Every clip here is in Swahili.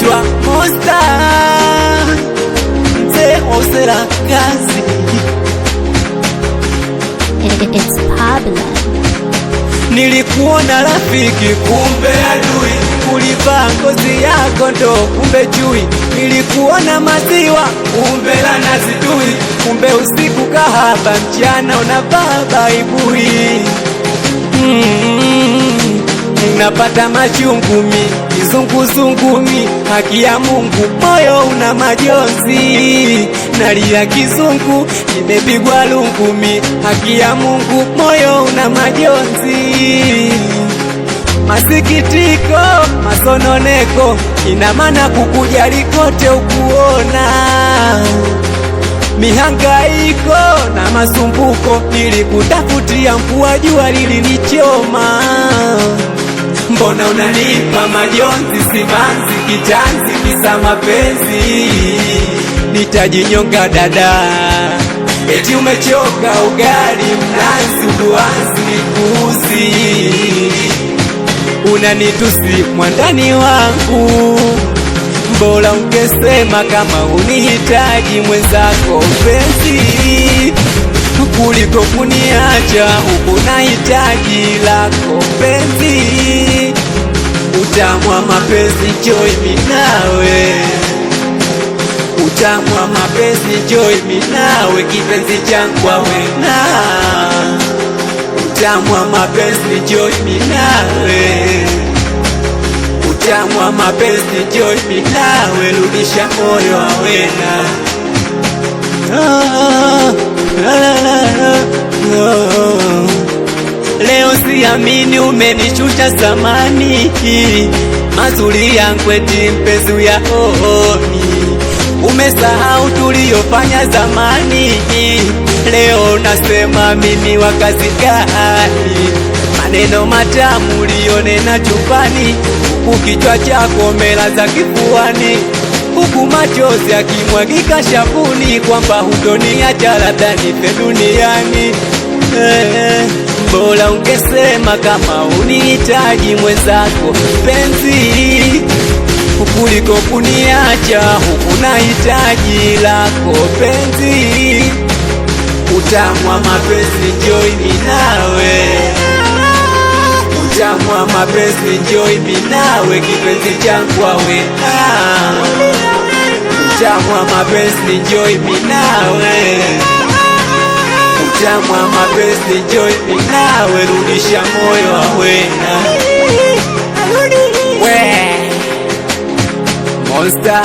naitwa Monster, mzee Osela kazi. It's Pablo. Nilikuona rafiki, kumbe adui. Ulivaa ngozi yako ndo kumbe chui. Nilikuona maziwa, kumbe la nazi tui. Kumbe usiku kahaba, mchana unavaa baibui. Napata machungumi, kizunguzungumi, haki ya Mungu, moyo una majonzi. Nalia kizungu, nimepigwa lungumi, haki ya Mungu, moyo una majonzi. Masikitiko, masononeko, ina maana kukujali kote ukuona. Mihangaiko na masumbuko, nilikutafutia mvua, jua lilinichoma. Mbona unanipa majonzi, simanzi, kitanzi, kisa mapenzi? Nitajinyonga dada, eti umechoka ugali, mnazi, uduazi, nikuuzi. Unanitusi mwandani wangu, bora ungesema kama unihitaji mwenzako penzi, kuliko kuniacha huku na hitaji lako penzi. Utamu wa mapenzi joy minawe, utamu wa mapenzi joy minawe, kipenzi changu wena. Utamu wa mapenzi joy minawe, utamu wa mapenzi joy minawe, rudisha moyo wena. Leo siamini umenishusha zamani, mazuri yangu eti mpenzi ya oni. Umesahau tuliyofanya zamani, leo nasema mimi wa kazi gani? Maneno matamu uliyonena chumbani, huku kichwa chako melaza kifuani, huku machozi yakimwagika shavuni, kwamba hutoniacha labda nife duniani. Bora ungesema kama unihitaji mwenzako penzi, kuliko kuniacha huku na hitaji lako penzi. Utamu wa mapenzi joy minawe, utamu wa mapenzi joy minawe, kipenzi changu wena. Utamu wa mapenzi joy minawe, utamu wa mapenzi joy minawe, rudisha moyo wena. Monster,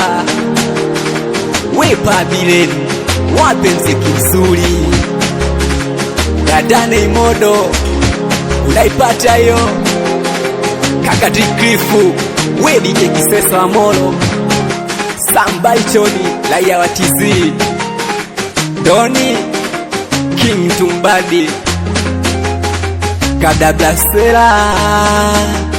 we Babylon, wapenzi kizuri. Dadane imodo, unaipata yo. Kaka Tikrifu, we DJ Kisesa wa Molo. Samba Ichoni, Laya wa TZ. Doni, King Tumbadi, Kadabla Sela.